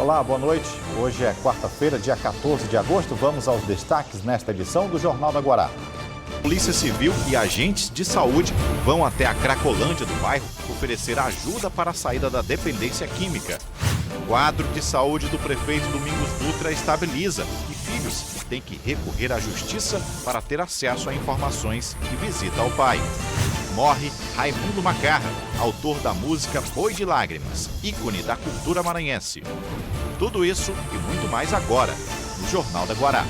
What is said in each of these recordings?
Olá, boa noite. Hoje é quarta-feira, dia 14 de agosto. Vamos aos destaques nesta edição do Jornal da Guará. Polícia Civil e agentes de saúde vão até a Cracolândia do bairro oferecer ajuda para a saída da dependência química. O quadro de saúde do prefeito Domingos Dutra estabiliza e filhos têm que recorrer à justiça para ter acesso a informações de visita ao pai. Morre Raimundo Macarra, autor da música Boi de Lágrimas, ícone da cultura maranhense. Tudo isso e muito mais agora, no Jornal da Guará.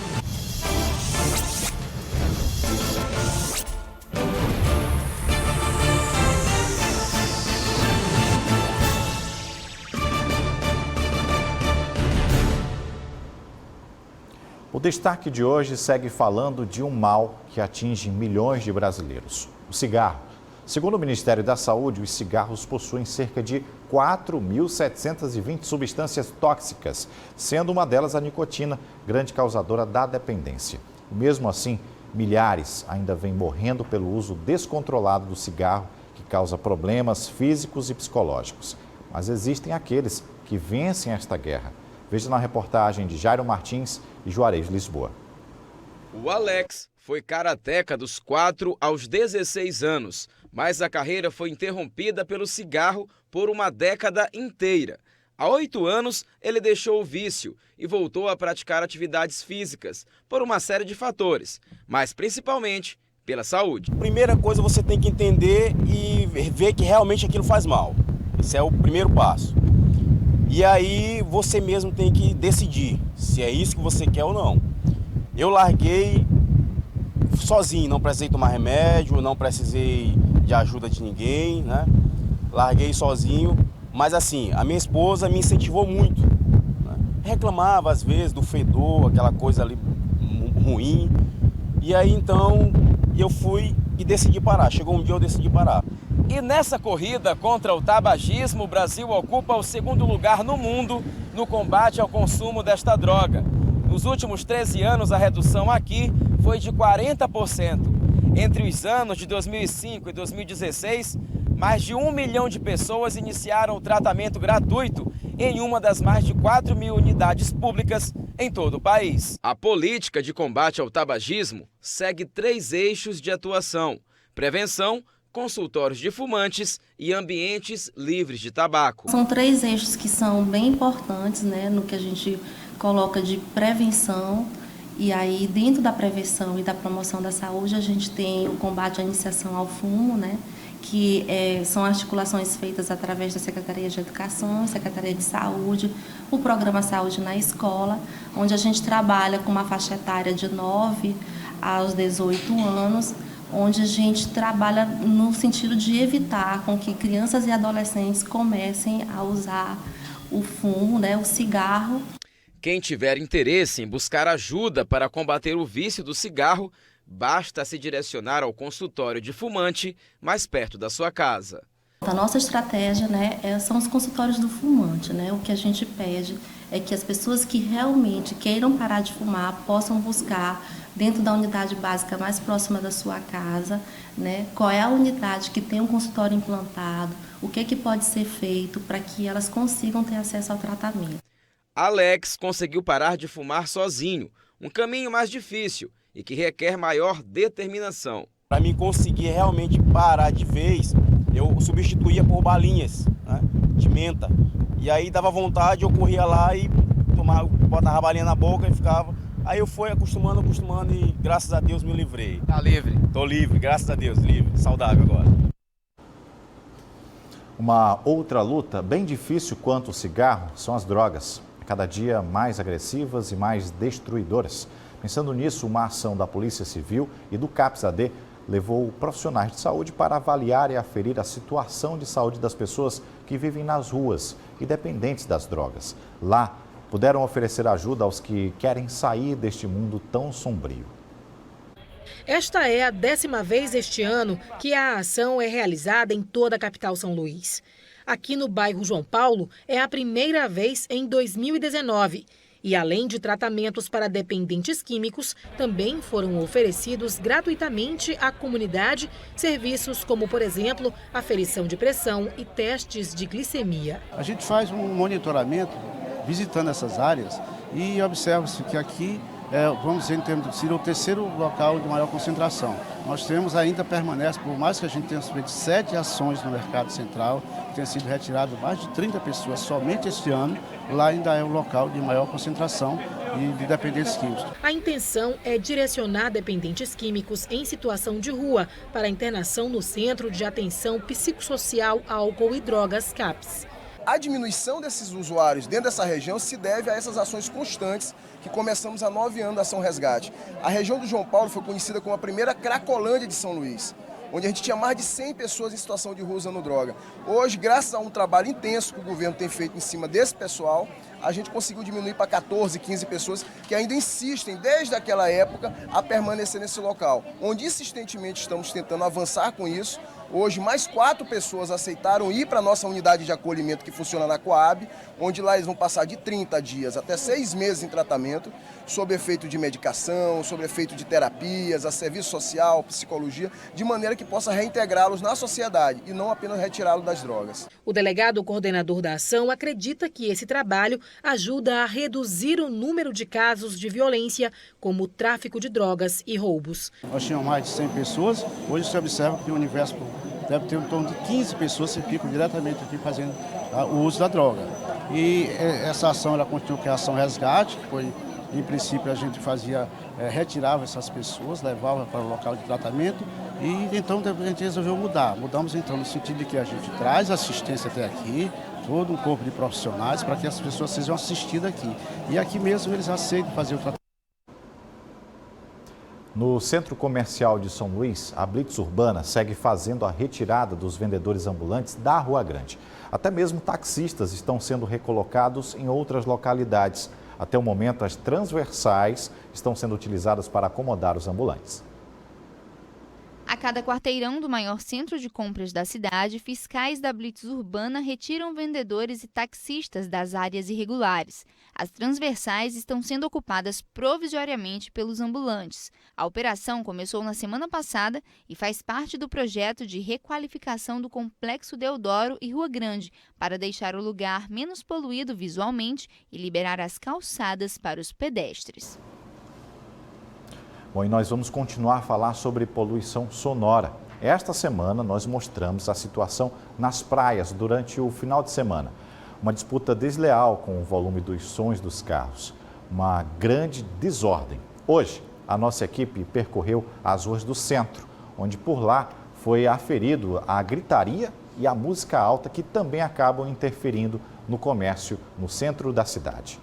O destaque de hoje segue falando de um mal que atinge milhões de brasileiros: o cigarro. Segundo o Ministério da Saúde, os cigarros possuem cerca de 4.720 substâncias tóxicas, sendo uma delas a nicotina, grande causadora da dependência. Mesmo assim, milhares ainda vêm morrendo pelo uso descontrolado do cigarro, que causa problemas físicos e psicológicos. Mas existem aqueles que vencem esta guerra. Veja na reportagem de Jairo Martins e Juarez Lisboa. O Alex foi karateca dos 4 aos 16 anos, mas a carreira foi interrompida pelo cigarro por uma década inteira. Há 8 anos, ele deixou o vício e voltou a praticar atividades físicas por uma série de fatores, mas principalmente pela saúde. Primeira coisa, você tem que entender e ver que realmente aquilo faz mal. Esse é o primeiro passo. E aí você mesmo tem que decidir se é isso que você quer ou não. Eu larguei sozinho, não precisei tomar remédio, não precisei de ajuda de ninguém, né? Larguei sozinho, mas assim, a minha esposa me incentivou muito, né? Reclamava às vezes do fedor, aquela coisa ali ruim. E aí então eu fui e decidi parar. Chegou um dia eu decidi parar. E nessa corrida contra o tabagismo, o Brasil ocupa o 2º lugar no mundo no combate ao consumo desta droga. Nos últimos 13 anos, a redução aqui foi de 40%. Entre os anos de 2005 e 2016, mais de 1 milhão de pessoas iniciaram o tratamento gratuito em uma das mais de 4.000 unidades públicas em todo o país. A política de combate ao tabagismo segue 3 eixos de atuação: prevenção, consultórios de fumantes e ambientes livres de tabaco. São 3 eixos que são bem importantes, né, no que a gente coloca de prevenção. E aí, dentro da prevenção e da promoção da saúde, a gente tem o combate à iniciação ao fumo, né, que são articulações feitas através da Secretaria de Educação, Secretaria de Saúde, o Programa Saúde na Escola, onde a gente trabalha com uma faixa etária de 9 aos 18 anos, onde a gente trabalha no sentido de evitar com que crianças e adolescentes comecem a usar o fumo, né, o cigarro. Quem tiver interesse em buscar ajuda para combater o vício do cigarro, basta se direcionar ao consultório de fumante mais perto da sua casa. A nossa estratégia, né, são os consultórios do fumante, né? O que a gente pede é que as pessoas que realmente queiram parar de fumar possam buscar dentro da unidade básica mais próxima da sua casa, né? Qual é a unidade que tem um consultório implantado, o que pode ser feito para que elas consigam ter acesso ao tratamento. Alex conseguiu parar de fumar sozinho, um caminho mais difícil e que requer maior determinação. Para mim conseguir realmente parar de vez, eu substituía por balinhas, né, de menta. E aí dava vontade, eu corria lá e botava a balinha na boca e ficava. Aí eu fui acostumando e graças a Deus me livrei. Tá livre? Tô livre, graças a Deus, livre, saudável agora. Uma outra luta bem difícil quanto o cigarro são as drogas, cada dia mais agressivas e mais destruidoras. Pensando nisso, uma ação da Polícia Civil e do CAPS-AD levou profissionais de saúde para avaliar e aferir a situação de saúde das pessoas que vivem nas ruas e dependentes das drogas. Lá, puderam oferecer ajuda aos que querem sair deste mundo tão sombrio. Esta é a 10ª vez este ano que a ação é realizada em toda a capital São Luís. Aqui no bairro João Paulo, é a primeira vez em 2019. E além de tratamentos para dependentes químicos, também foram oferecidos gratuitamente à comunidade serviços como, por exemplo, aferição de pressão e testes de glicemia. A gente faz um monitoramento visitando essas áreas e observa-se que aqui, vamos dizer, em termos de seria o terceiro local de maior concentração. Nós temos ainda permanece, por mais que a gente tenha feito 7 ações no mercado central, que tenha sido retirado mais de 30 pessoas somente este ano, lá ainda é o local de maior concentração de dependentes químicos. A intenção é direcionar dependentes químicos em situação de rua para internação no Centro de Atenção Psicossocial, Álcool e Drogas, CAPS. A diminuição desses usuários dentro dessa região se deve a essas ações constantes que começamos há 9 anos da Ação Resgate. A região do João Paulo foi conhecida como a primeira Cracolândia de São Luís, onde a gente tinha mais de 100 pessoas em situação de rua usando droga. Hoje, graças a um trabalho intenso que o governo tem feito em cima desse pessoal, a gente conseguiu diminuir para 14, 15 pessoas que ainda insistem, desde aquela época, a permanecer nesse local, onde insistentemente estamos tentando avançar com isso. Hoje, mais 4 pessoas aceitaram ir para a nossa unidade de acolhimento que funciona na Coab, onde lá eles vão passar de 30 dias até 6 meses em tratamento, sob efeito de medicação, sob efeito de terapias, a serviço social, psicologia, de maneira que possa reintegrá-los na sociedade e não apenas retirá-los das drogas. O delegado coordenador da ação acredita que esse trabalho ajuda a reduzir o número de casos de violência, como tráfico de drogas e roubos. Nós tínhamos mais de 100 pessoas, hoje se observa que o universo deve ter em torno de 15 pessoas que ficam diretamente aqui fazendo o uso da droga. E essa ação, ela continua com a ação resgate, que foi, em princípio, a gente retirava essas pessoas, levava para o local de tratamento, e então a gente resolveu mudar. Mudamos então no sentido de que a gente traz assistência até aqui, todo um corpo de profissionais, para que as pessoas sejam assistidas aqui. E aqui mesmo eles aceitam fazer o tratamento. No Centro Comercial de São Luís, a Blitz Urbana segue fazendo a retirada dos vendedores ambulantes da Rua Grande. Até mesmo taxistas estão sendo recolocados em outras localidades. Até o momento, as transversais estão sendo utilizadas para acomodar os ambulantes. A cada quarteirão do maior centro de compras da cidade, fiscais da Blitz Urbana retiram vendedores e taxistas das áreas irregulares. As transversais estão sendo ocupadas provisoriamente pelos ambulantes. A operação começou na semana passada e faz parte do projeto de requalificação do Complexo Deodoro e Rua Grande, para deixar o lugar menos poluído visualmente e liberar as calçadas para os pedestres. Bom, e nós vamos continuar a falar sobre poluição sonora. Esta semana nós mostramos a situação nas praias durante o final de semana. Uma disputa desleal com o volume dos sons dos carros. Uma grande desordem. Hoje, a nossa equipe percorreu as ruas do centro, onde por lá foi aferido a gritaria e a música alta, que também acabam interferindo no comércio no centro da cidade.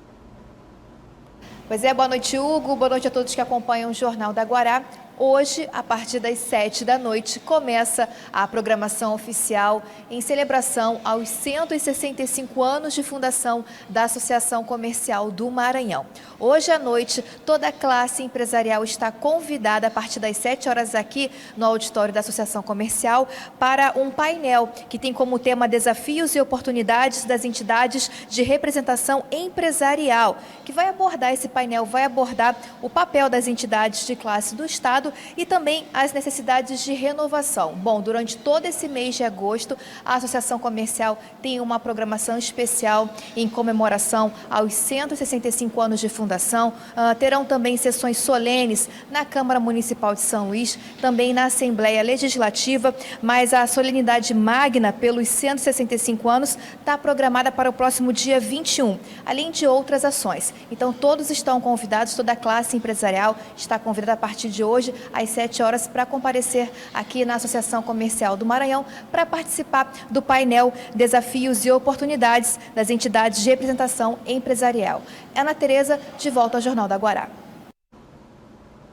Pois é, boa noite, Hugo. Boa noite a todos que acompanham o Jornal da Guará. Hoje, a partir das 7 da noite, começa a programação oficial em celebração aos 165 anos de fundação da Associação Comercial do Maranhão. Hoje à noite, toda a classe empresarial está convidada a partir das 7 horas aqui no auditório da Associação Comercial para um painel que tem como tema desafios e oportunidades das entidades de representação empresarial, que vai abordar esse painel, vai abordar o papel das entidades de classe do Estado e também as necessidades de renovação. Bom, durante todo esse mês de agosto, a Associação Comercial tem uma programação especial em comemoração aos 165 anos de fundação. Terão também sessões solenes na Câmara Municipal de São Luís, também na Assembleia Legislativa, mas a solenidade magna pelos 165 anos está programada para o próximo dia 21, além de outras ações. Então, todos estão convidados, toda a classe empresarial está convidada a partir de hoje, às 7 horas, para comparecer aqui na Associação Comercial do Maranhão para participar do painel Desafios e Oportunidades das Entidades de Representação Empresarial. Ana Tereza, de volta ao Jornal da Guará.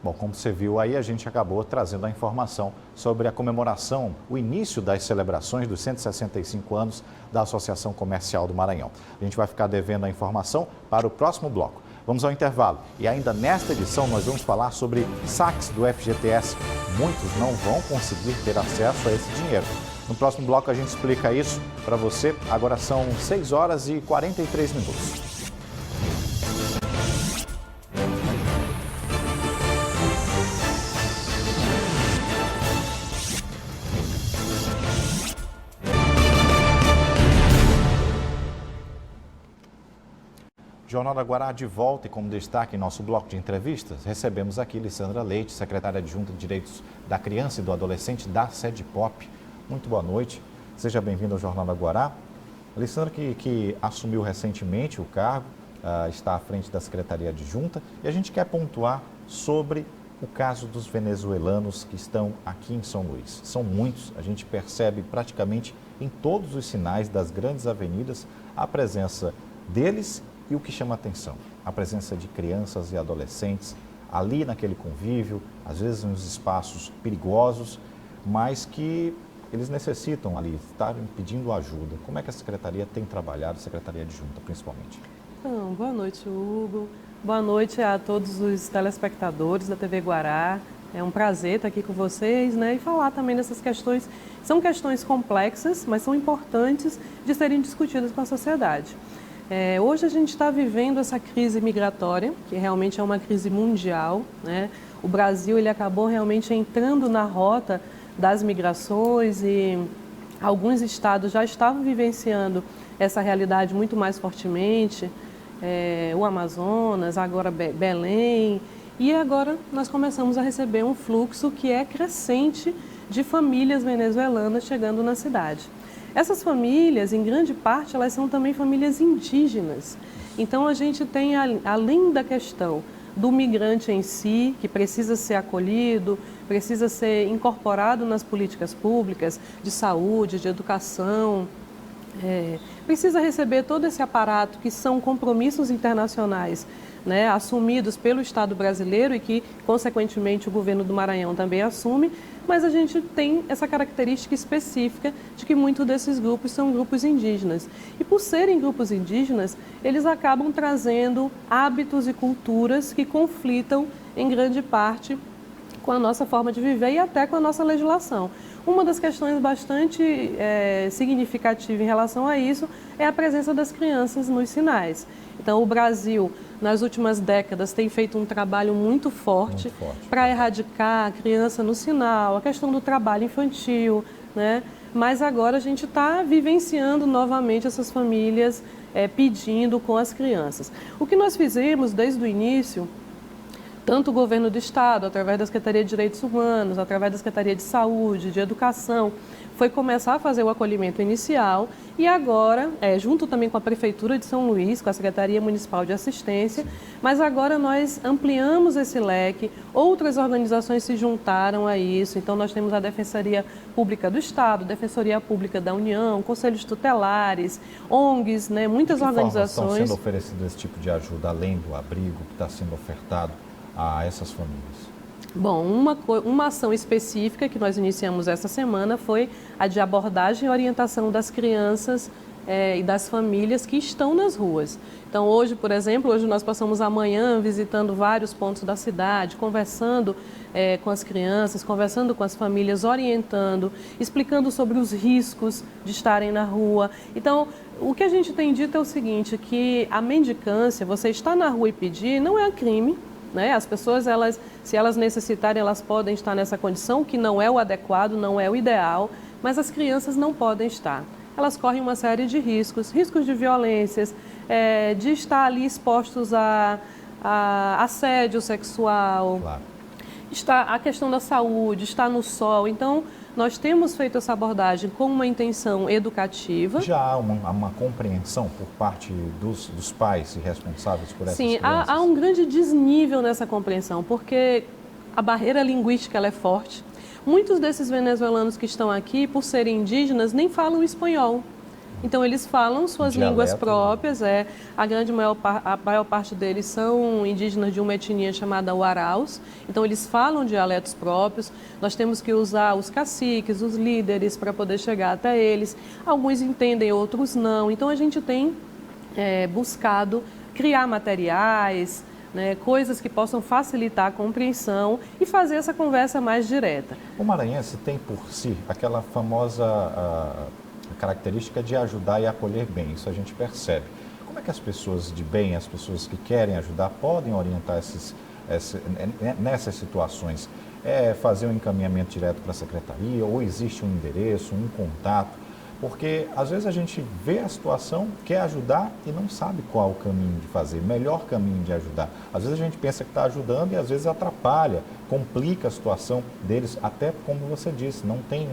Bom, como você viu aí, a gente acabou trazendo a informação sobre a comemoração, o início das celebrações dos 165 anos da Associação Comercial do Maranhão. A gente vai ficar devendo a informação para o próximo bloco. Vamos ao intervalo. E ainda nesta edição nós vamos falar sobre saques do FGTS. Muitos não vão conseguir ter acesso a esse dinheiro. No próximo bloco a gente explica isso para você. Agora são 6 horas e 43 minutos. Jornal da Guará de volta e como destaque em nosso bloco de entrevistas, recebemos aqui Lissandra Leite, secretária adjunta de Direitos da Criança e do Adolescente da SEDPOP. Muito boa noite, seja bem-vinda ao Jornal da Guará. Lissandra que assumiu recentemente o cargo, está à frente da Secretaria Adjunta e a gente quer pontuar sobre o caso dos venezuelanos que estão aqui em São Luís. São muitos, a gente percebe praticamente em todos os sinais das grandes avenidas a presença deles. E o que chama a atenção? A presença de crianças e adolescentes ali naquele convívio, às vezes nos espaços perigosos, mas que eles necessitam ali, estarem pedindo ajuda. Como é que a Secretaria tem trabalhado, a Secretaria Adjunta principalmente? Então, boa noite, Hugo. Boa noite a todos os telespectadores da TV Guará. É um prazer estar aqui com vocês, né? E falar também dessas questões. São questões complexas, mas são importantes de serem discutidas com a sociedade. Hoje a gente está vivendo essa crise migratória, que realmente é uma crise mundial, né? O Brasil ele acabou realmente entrando na rota das migrações e alguns estados já estavam vivenciando essa realidade muito mais fortemente, o Amazonas, agora Belém, e agora nós começamos a receber um fluxo que é crescente de famílias venezuelanas chegando na cidade. Essas famílias, em grande parte, elas são também famílias indígenas. Então, a gente tem, além da questão do migrante em si, que precisa ser acolhido, precisa ser incorporado nas políticas públicas de saúde, de educação, precisa receber todo esse aparato que são compromissos internacionais, né, assumidos pelo Estado brasileiro e que, consequentemente, o governo do Maranhão também assume, mas a gente tem essa característica específica de que muitos desses grupos são grupos indígenas. E por serem grupos indígenas, eles acabam trazendo hábitos e culturas que conflitam em grande parte com a nossa forma de viver e até com a nossa legislação. Uma das questões bastante significativa em relação a isso é a presença das crianças nos sinais. Então, o Brasil, nas últimas décadas, tem feito um trabalho muito forte para erradicar a criança no sinal, a questão do trabalho infantil, né? Mas agora a gente está vivenciando novamente essas famílias pedindo com as crianças. O que nós fizemos desde o início, tanto o governo do Estado, através da Secretaria de Direitos Humanos, através da Secretaria de Saúde, de Educação, foi começar a fazer o acolhimento inicial e agora, junto também com a Prefeitura de São Luís, com a Secretaria Municipal de Assistência, mas agora nós ampliamos esse leque, outras organizações se juntaram a isso, então nós temos a Defensoria Pública do Estado, Defensoria Pública da União, Conselhos Tutelares, ONGs, né, muitas organizações. De que forma estão sendo oferecido esse tipo de ajuda, além do abrigo que está sendo ofertado a essas famílias? Bom, uma ação específica que nós iniciamos essa semana foi a de abordagem e orientação das crianças e das famílias que estão nas ruas. Então, hoje, por exemplo, hoje nós passamos a manhã visitando vários pontos da cidade, conversando com as crianças, conversando com as famílias, orientando, explicando sobre os riscos de estarem na rua. Então, o que a gente tem dito é o seguinte, que a mendicância, você estar na rua e pedir, não é crime. Né? As pessoas, se elas necessitarem, elas podem estar nessa condição, que não é o adequado, não é o ideal, mas as crianças não podem estar. Elas correm uma série de riscos de violências, de estar ali expostos a assédio sexual, claro. Está a questão da saúde, estar no sol. Então, nós temos feito essa abordagem com uma intenção educativa. Já há uma compreensão por parte dos pais e responsáveis por essas crianças? Sim, há um grande desnível nessa compreensão, porque a barreira linguística ela é forte. Muitos desses venezuelanos que estão aqui, por serem indígenas, nem falam espanhol. Então, eles falam suas línguas próprias, a maior parte deles são indígenas de uma etnia chamada Uaraus, então eles falam dialetos próprios, nós temos que usar os caciques, os líderes para poder chegar até eles, alguns entendem, outros não, então a gente tem buscado criar materiais, né, coisas que possam facilitar a compreensão e fazer essa conversa mais direta. O maranhense tem por si aquela famosa característica de ajudar e acolher bem, isso a gente percebe. Como é que as pessoas de bem, as pessoas que querem ajudar, podem orientar nessas situações? Fazer um encaminhamento direto para a secretaria ou existe um endereço, um contato? Porque às vezes a gente vê a situação, quer ajudar e não sabe qual o caminho de fazer, melhor caminho de ajudar. Às vezes a gente pensa que está ajudando e às vezes atrapalha, complica a situação deles, até como você disse, não tem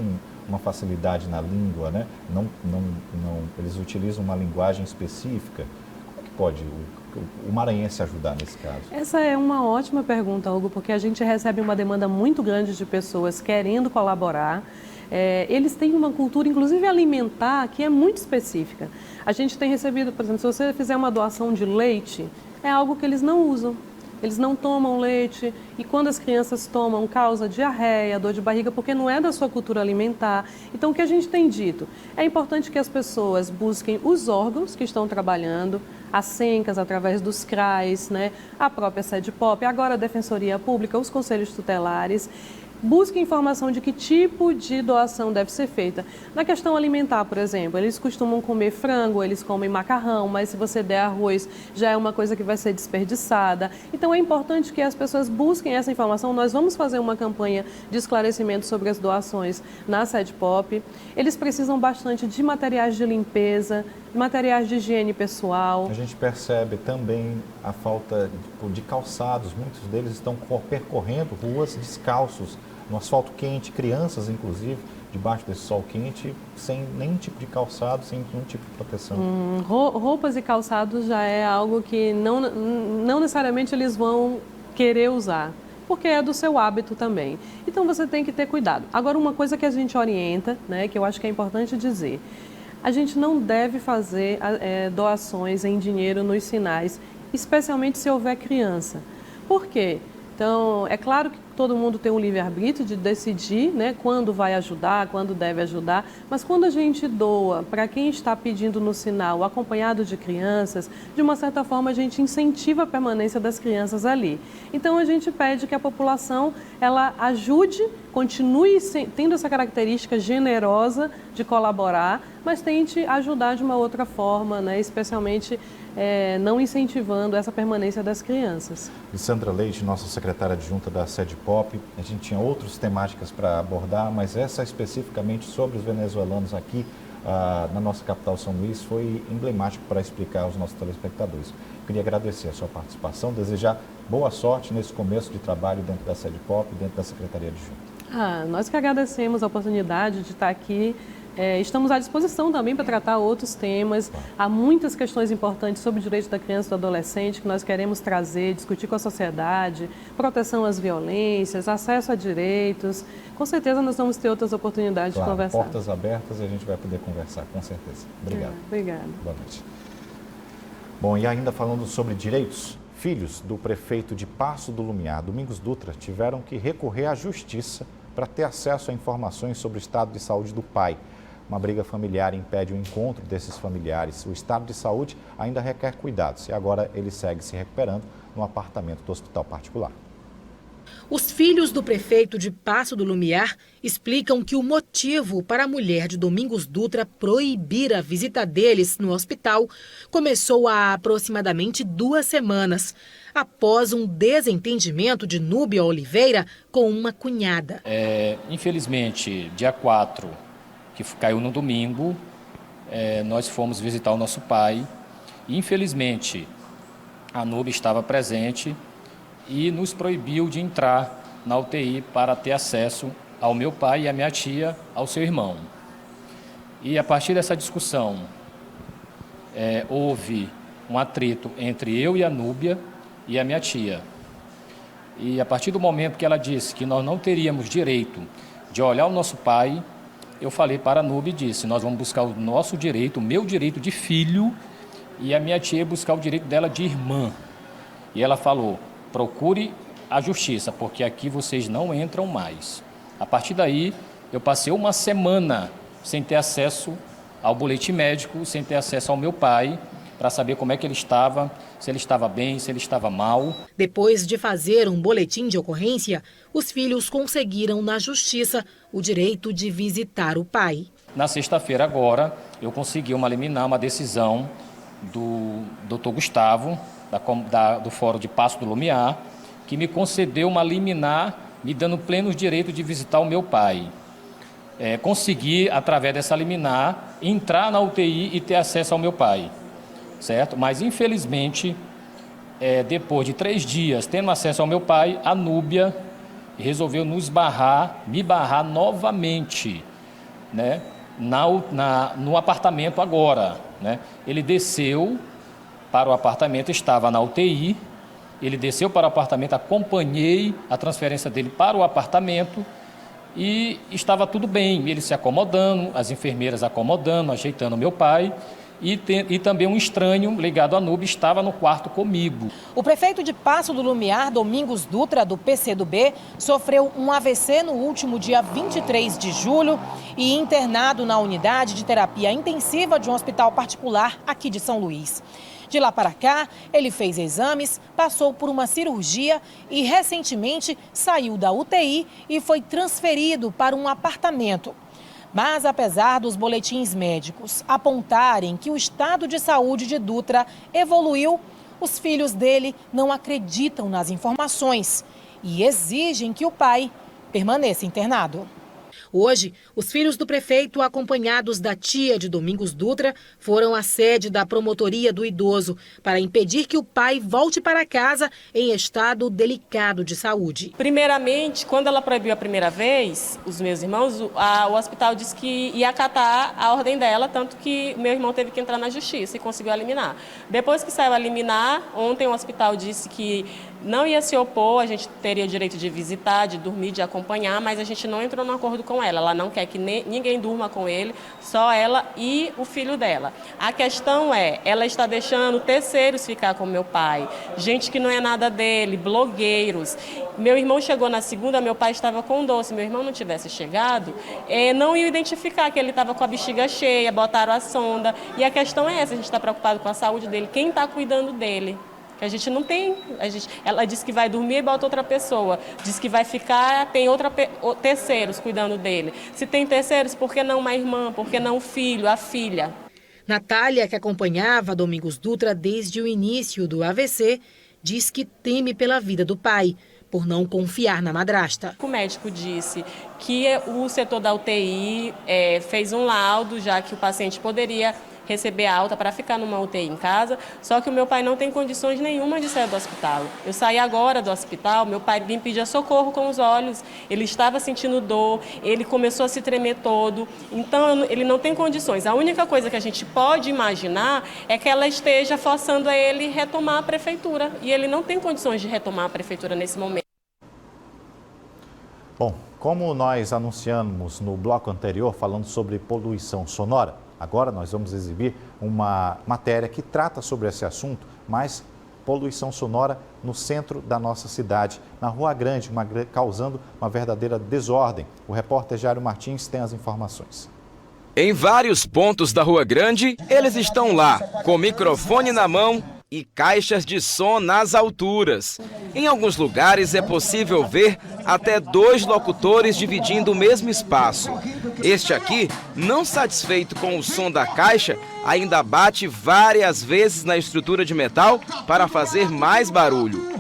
uma facilidade na língua, né? Eles utilizam uma linguagem específica. Como é que pode o maranhense ajudar nesse caso? Essa é uma ótima pergunta, Hugo, porque a gente recebe uma demanda muito grande de pessoas querendo colaborar. Eles têm uma cultura, inclusive alimentar, que é muito específica. A gente tem recebido, por exemplo, se você fizer uma doação de leite, é algo que eles não usam. Eles não tomam leite e quando as crianças tomam, causa diarreia, dor de barriga, porque não é da sua cultura alimentar. Então, o que a gente tem dito? É importante que as pessoas busquem os órgãos que estão trabalhando, as SENCAS, através dos CRAs, né? A própria SEDPOP, agora a Defensoria Pública, os conselhos tutelares. Busque informação de que tipo de doação deve ser feita. Na questão alimentar, por exemplo, eles costumam comer frango, eles comem macarrão, mas se você der arroz, já é uma coisa que vai ser desperdiçada. Então é importante que as pessoas busquem essa informação. Nós vamos fazer uma campanha de esclarecimento sobre as doações na SEDPOP. Eles precisam bastante de materiais de limpeza, materiais de higiene pessoal. A gente percebe também a falta de calçados. Muitos deles estão percorrendo ruas descalços, no asfalto quente, crianças inclusive, debaixo desse sol quente, sem nenhum tipo de calçado, sem nenhum tipo de proteção. Roupas e calçados já é algo que não necessariamente eles vão querer usar, porque é do seu hábito também. Então você tem que ter cuidado. Agora, uma coisa que a gente orienta, né, que eu acho que é importante dizer, a gente não deve fazer doações em dinheiro nos sinais, especialmente se houver criança. Por quê? Então, é claro que todo mundo tem um livre-arbítrio de decidir, né, quando vai ajudar, quando deve ajudar, mas quando a gente doa para quem está pedindo no sinal, acompanhado de crianças, de uma certa forma a gente incentiva a permanência das crianças ali. Então, a gente pede que a população ela ajude, continue tendo essa característica generosa de colaborar, mas tente ajudar de uma outra forma, né, especialmente não incentivando essa permanência das crianças. Lissandra Leite, nossa secretária adjunta da SEDPOP, a gente tinha outras temáticas para abordar, mas essa especificamente sobre os venezuelanos aqui na nossa capital São Luís foi emblemático para explicar aos nossos telespectadores. Queria agradecer a sua participação, desejar boa sorte nesse começo de trabalho dentro da SEDPOP e dentro da Secretaria Adjunta. Nós que agradecemos a oportunidade de estar aqui. Estamos à disposição também para tratar outros temas. Há muitas questões importantes sobre o direito da criança e do adolescente que nós queremos trazer, discutir com a sociedade, proteção às violências, acesso a direitos. Com certeza nós vamos ter outras oportunidades de conversar. Portas abertas e a gente vai poder conversar, com certeza. Obrigado. Obrigada. Boa noite. Bom, e ainda falando sobre direitos, filhos do prefeito de Paço do Lumiar, Domingos Dutra, tiveram que recorrer à justiça para ter acesso a informações sobre o estado de saúde do pai. Uma briga familiar impede o encontro desses familiares. O estado de saúde ainda requer cuidados e agora ele segue se recuperando no apartamento do hospital particular. Os filhos do prefeito de Paço do Lumiar explicam que o motivo para a mulher de Domingos Dutra proibir a visita deles no hospital começou há aproximadamente 2 semanas, após um desentendimento de Núbia Oliveira com uma cunhada. Infelizmente, dia 4, que caiu no domingo, nós fomos visitar o nosso pai e, infelizmente, a Núbia estava presente e nos proibiu de entrar na UTI para ter acesso ao meu pai e à minha tia, ao seu irmão. E a partir dessa discussão, houve um atrito entre eu e a Núbia e a minha tia. E a partir do momento que ela disse que nós não teríamos direito de olhar o nosso pai, eu falei para a Núbia e disse, nós vamos buscar o nosso direito, o meu direito de filho, e a minha tia buscar o direito dela de irmã. E ela falou, procure a justiça, porque aqui vocês não entram mais. A partir daí, eu passei uma semana sem ter acesso ao boletim médico, sem ter acesso ao meu pai, para saber como é que ele estava, se ele estava bem, se ele estava mal. Depois de fazer um boletim de ocorrência, os filhos conseguiram na justiça o direito de visitar o pai. Na sexta-feira agora, eu consegui uma liminar, uma decisão do Dr. Gustavo, do Fórum de Paço do Lumiar, que me concedeu uma liminar, me dando pleno direito de visitar o meu pai. conseguir, através dessa liminar, entrar na UTI e ter acesso ao meu pai, certo? Mas, infelizmente, depois de 3 dias tendo acesso ao meu pai, a Núbia resolveu me barrar novamente, né? No apartamento agora, né? Ele desceu para o apartamento, estava na UTI, ele desceu para o apartamento, acompanhei a transferência dele para o apartamento e estava tudo bem, ele se acomodando, as enfermeiras acomodando, ajeitando meu pai. E também um estranho ligado à Núbia estava no quarto comigo. O prefeito de Passo do Lumiar, Domingos Dutra, do PCdoB, sofreu um AVC no último dia 23 de julho e internado na unidade de terapia intensiva de um hospital particular aqui de São Luís. De lá para cá, ele fez exames, passou por uma cirurgia e recentemente saiu da UTI e foi transferido para um apartamento. Mas, apesar dos boletins médicos apontarem que o estado de saúde de Dutra evoluiu, os filhos dele não acreditam nas informações e exigem que o pai permaneça internado. Hoje, os filhos do prefeito, acompanhados da tia de Domingos Dutra, foram à sede da promotoria do idoso para impedir que o pai volte para casa em estado delicado de saúde. Primeiramente, quando ela proibiu a primeira vez, os meus irmãos, o hospital disse que ia acatar a ordem dela, tanto que meu irmão teve que entrar na justiça e conseguiu eliminar. Depois que saiu a liminar, ontem o hospital disse que não ia se opor, a gente teria o direito de visitar, de dormir, de acompanhar, mas a gente não entrou num acordo com ela. Ela não quer que ninguém durma com ele, só ela e o filho dela. A questão é, ela está deixando terceiros ficar com meu pai, gente que não é nada dele, blogueiros. Meu irmão chegou na segunda, meu pai estava com dor. Se meu irmão não tivesse chegado, não ia identificar que ele estava com a bexiga cheia, botaram a sonda. E a questão é essa, a gente está preocupado com a saúde dele, quem está cuidando dele? A gente não tem, ela disse que vai dormir e bota outra pessoa, diz que vai ficar, tem terceiros cuidando dele. Se tem terceiros, por que não uma irmã, por que não um filho, a filha? Natália, que acompanhava Domingos Dutra desde o início do AVC, diz que teme pela vida do pai, por não confiar na madrasta. O médico disse que o setor da UTI fez um laudo, já que o paciente poderia receber alta para ficar numa UTI em casa, só que o meu pai não tem condições nenhuma de sair do hospital. Eu saí agora do hospital, meu pai me pedia socorro com os olhos, ele estava sentindo dor, ele começou a se tremer todo, então ele não tem condições. A única coisa que a gente pode imaginar é que ela esteja forçando a ele retomar a prefeitura, e ele não tem condições de retomar a prefeitura nesse momento. Bom, como nós anunciamos no bloco anterior, falando sobre poluição sonora, agora nós vamos exibir uma matéria que trata sobre esse assunto, mas poluição sonora no centro da nossa cidade, na Rua Grande, causando uma verdadeira desordem. O repórter Jairo Martins tem as informações. Em vários pontos da Rua Grande, eles estão lá, com microfone na mão e caixas de som nas alturas. Em alguns lugares é possível ver até 2 locutores dividindo o mesmo espaço. Este aqui, não satisfeito com o som da caixa, ainda bate várias vezes na estrutura de metal para fazer mais barulho.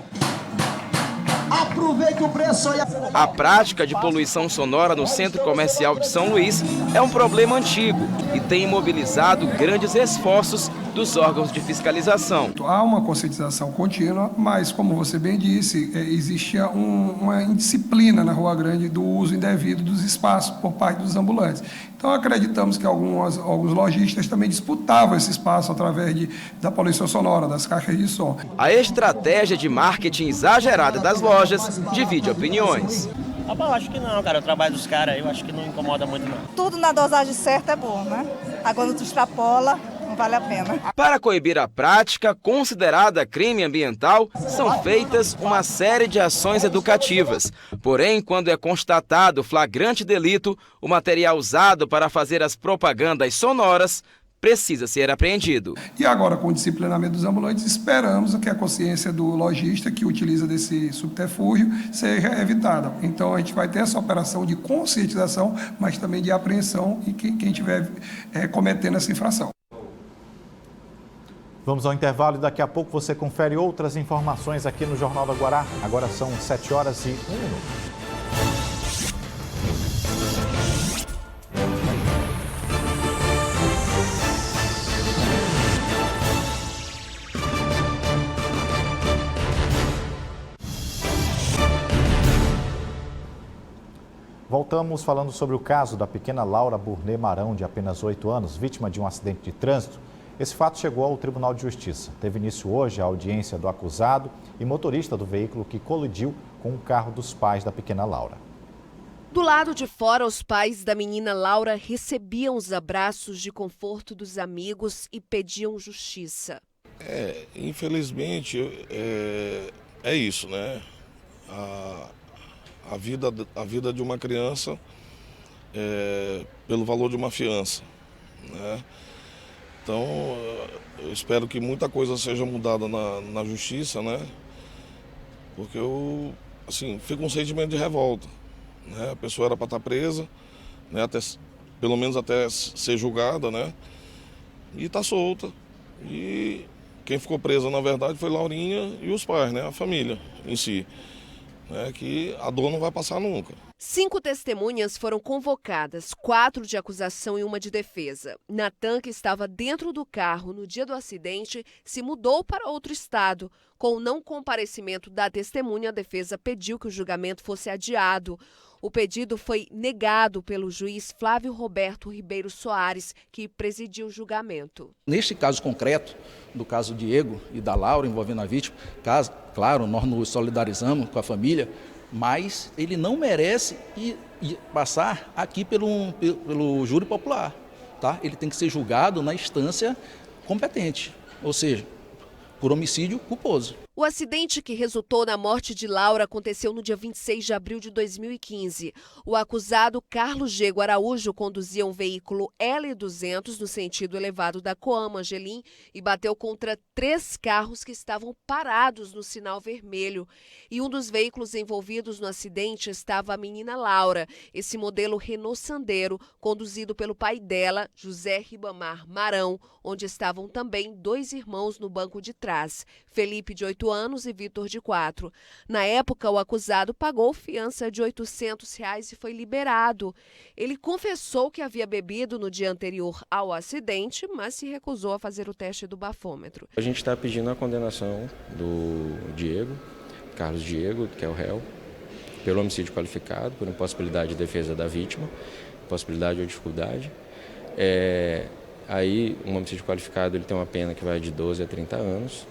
Aproveite o preço. A prática de poluição sonora no Centro Comercial de São Luís é um problema antigo e tem imobilizado grandes esforços dos órgãos de fiscalização. Há uma conscientização contínua, mas, como você bem disse, existe uma indisciplina na Rua Grande do uso indevido dos espaços por parte dos ambulantes. Então, acreditamos que alguns lojistas também disputavam esse espaço através da poluição sonora, das caixas de som. A estratégia de marketing exagerada das lojas divide opiniões. Eu acho que não, cara. O trabalho dos caras, eu acho que não incomoda muito, não. Tudo na dosagem certa é bom, né? Agora, quando tu extrapola, não vale a pena. Para coibir a prática, considerada crime ambiental, são feitas uma série de ações educativas. Porém, quando é constatado flagrante delito, o material usado para fazer as propagandas sonoras precisa ser apreendido. E agora, com o disciplinamento dos ambulantes, esperamos que a consciência do lojista que utiliza desse subterfúgio seja evitada. Então, a gente vai ter essa operação de conscientização, mas também de apreensão e quem estiver cometendo essa infração. Vamos ao intervalo e daqui a pouco você confere outras informações aqui no Jornal da Guará. Agora são 7h01. Voltamos falando sobre o caso da pequena Laura Burnet Marão, de apenas 8 anos, vítima de um acidente de trânsito. Esse fato chegou ao Tribunal de Justiça. Teve início hoje a audiência do acusado e motorista do veículo que colidiu com o carro dos pais da pequena Laura. Do lado de fora, os pais da menina Laura recebiam os abraços de conforto dos amigos e pediam justiça. Infelizmente, é isso, né? A vida de uma criança pelo valor de uma fiança, né? Então, eu espero que muita coisa seja mudada na justiça, né? Porque eu, assim, fico com um sentimento de revolta, né? A pessoa era para estar presa, né? Pelo menos até ser julgada, né? E está solta. E quem ficou presa, na verdade, foi Laurinha e os pais, né? A família em si. Que a dor não vai passar nunca. 5 testemunhas foram convocadas, 4 de acusação e 1 de defesa. Natan, que estava dentro do carro no dia do acidente, se mudou para outro estado. Com o não comparecimento da testemunha, a defesa pediu que o julgamento fosse adiado. O pedido foi negado pelo juiz Flávio Roberto Ribeiro Soares, que presidiu o julgamento. Neste caso concreto, do caso Diego e da Laura, envolvendo a vítima, claro, nós nos solidarizamos com a família, mas ele não merece ir passar aqui pelo júri popular. Tá? Ele tem que ser julgado na instância competente, ou seja, por homicídio culposo. O acidente que resultou na morte de Laura aconteceu no dia 26 de abril de 2015. O acusado Carlos Diego Araújo conduzia um veículo L200 no sentido elevado da Coam Angelim e bateu contra 3 carros que estavam parados no sinal vermelho. E um dos veículos envolvidos no acidente estava a menina Laura, esse modelo Renault Sandero, conduzido pelo pai dela, José Ribamar Marão, onde estavam também 2 irmãos no banco de trás, Felipe, de 8 anos, e Vitor, de 4. Na época, o acusado pagou fiança de R$ 800 e foi liberado. Ele confessou que havia bebido no dia anterior ao acidente, mas se recusou a fazer o teste do bafômetro. A gente está pedindo a condenação do Diego, Carlos Diego, que é o réu, pelo homicídio qualificado, por impossibilidade de defesa da vítima, impossibilidade ou dificuldade. Aí, um homicídio qualificado, ele tem uma pena que vai de 12 a 30 anos.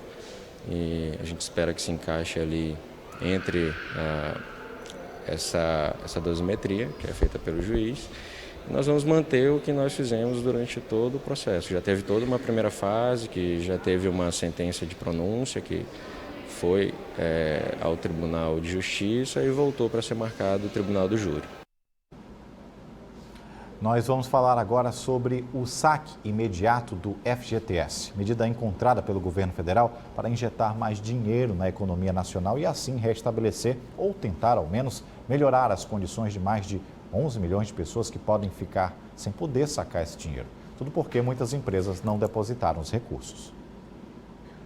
E a gente espera que se encaixe ali entre essa dosimetria, que é feita pelo juiz. E nós vamos manter o que nós fizemos durante todo o processo. Já teve toda uma primeira fase, que já teve uma sentença de pronúncia, que foi ao Tribunal de Justiça e voltou para ser marcado o Tribunal do Júri. Nós vamos falar agora sobre o saque imediato do FGTS, medida encontrada pelo governo federal para injetar mais dinheiro na economia nacional e assim restabelecer ou tentar, ao menos, melhorar as condições de mais de 11 milhões de pessoas que podem ficar sem poder sacar esse dinheiro. Tudo porque muitas empresas não depositaram os recursos.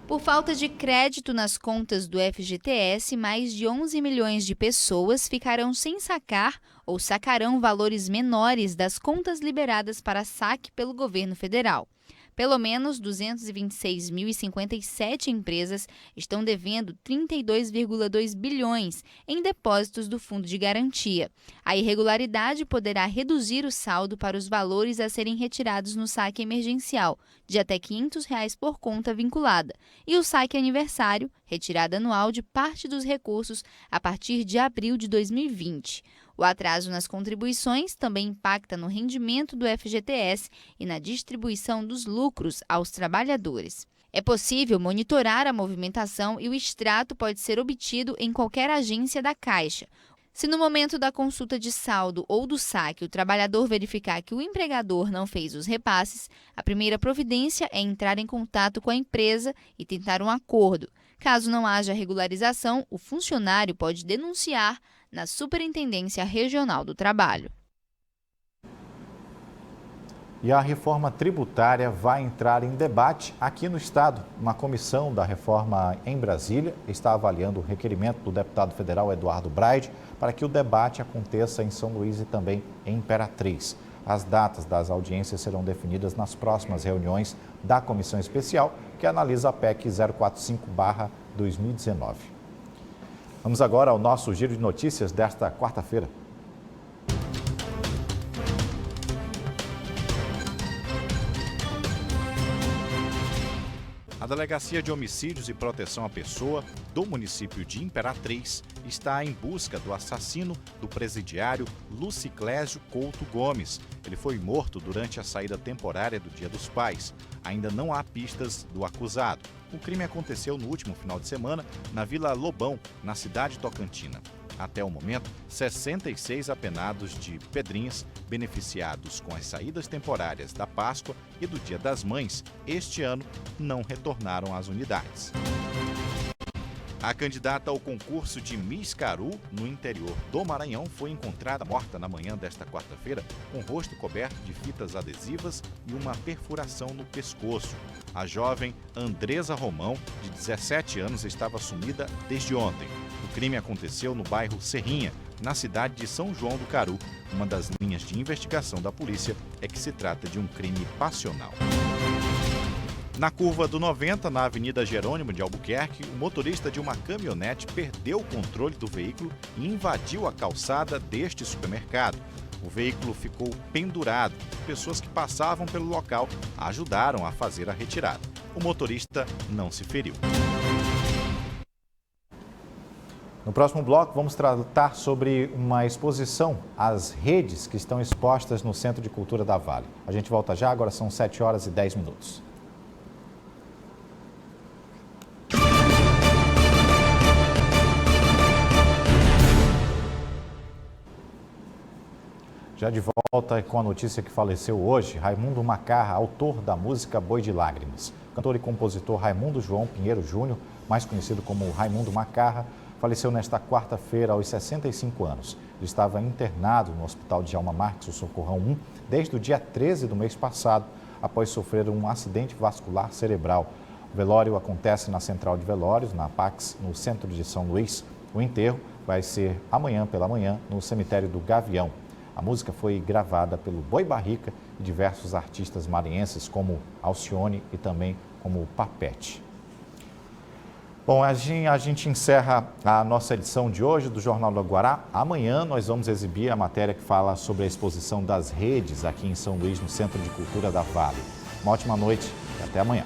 Por falta de crédito nas contas do FGTS, mais de 11 milhões de pessoas ficarão sem sacar ou sacarão valores menores das contas liberadas para saque pelo governo federal. Pelo menos 226.057 empresas estão devendo 32,2 bilhões em depósitos do Fundo de Garantia. A irregularidade poderá reduzir o saldo para os valores a serem retirados no saque emergencial, de até R$ 500 por conta vinculada, e o saque aniversário, retirada anual de parte dos recursos a partir de abril de 2020. O atraso nas contribuições também impacta no rendimento do FGTS e na distribuição dos lucros aos trabalhadores. É possível monitorar a movimentação e o extrato pode ser obtido em qualquer agência da Caixa. Se no momento da consulta de saldo ou do saque o trabalhador verificar que o empregador não fez os repasses, a primeira providência é entrar em contato com a empresa e tentar um acordo. Caso não haja regularização, o funcionário pode denunciar na Superintendência Regional do Trabalho. E a reforma tributária vai entrar em debate aqui no Estado. Uma comissão da reforma em Brasília está avaliando o requerimento do deputado federal Eduardo Braide para que o debate aconteça em São Luís e também em Imperatriz. As datas das audiências serão definidas nas próximas reuniões da Comissão Especial, que analisa a PEC 045/2019. Vamos agora ao nosso giro de notícias desta quarta-feira. A Delegacia de Homicídios e Proteção à Pessoa do município de Imperatriz está em busca do assassino do presidiário Luciclésio Couto Gomes. Ele foi morto durante a saída temporária do Dia dos Pais. Ainda não há pistas do acusado. O crime aconteceu no último final de semana na Vila Lobão, na cidade tocantina. Até o momento, 66 apenados de Pedrinhas, beneficiados com as saídas temporárias da Páscoa e do Dia das Mães, este ano não retornaram às unidades. A candidata ao concurso de Miss Caru, no interior do Maranhão, foi encontrada morta na manhã desta quarta-feira, com o rosto coberto de fitas adesivas e uma perfuração no pescoço. A jovem Andresa Romão, de 17 anos, estava sumida desde ontem. O crime aconteceu no bairro Serrinha, na cidade de São João do Caru. Uma das linhas de investigação da polícia é que se trata de um crime passional. Na curva do 90, na Avenida Jerônimo de Albuquerque, o motorista de uma caminhonete perdeu o controle do veículo e invadiu a calçada deste supermercado. O veículo ficou pendurado. Pessoas que passavam pelo local ajudaram a fazer a retirada. O motorista não se feriu. No próximo bloco, vamos tratar sobre uma exposição às redes que estão expostas no Centro de Cultura da Vale. A gente volta já, agora são 7h10. Já de volta com a notícia que faleceu hoje, Raimundo Macarra, autor da música Boi de Lágrimas. O cantor e compositor Raimundo João Pinheiro Júnior, mais conhecido como Raimundo Macarra, faleceu nesta quarta-feira aos 65 anos. Ele estava internado no Hospital Djalma Marques, o Socorrão 1, desde o dia 13 do mês passado, após sofrer um acidente vascular cerebral. O velório acontece na Central de Velórios, na Pax, no centro de São Luís. O enterro vai ser amanhã pela manhã, no cemitério do Gavião. A música foi gravada pelo Boi Barrica e diversos artistas maranhenses, como Alcione e também como Papete. Bom, a gente encerra a nossa edição de hoje do Jornal do Guará. Amanhã nós vamos exibir a matéria que fala sobre a exposição das redes aqui em São Luís, no Centro de Cultura da Vale. Uma ótima noite e até amanhã.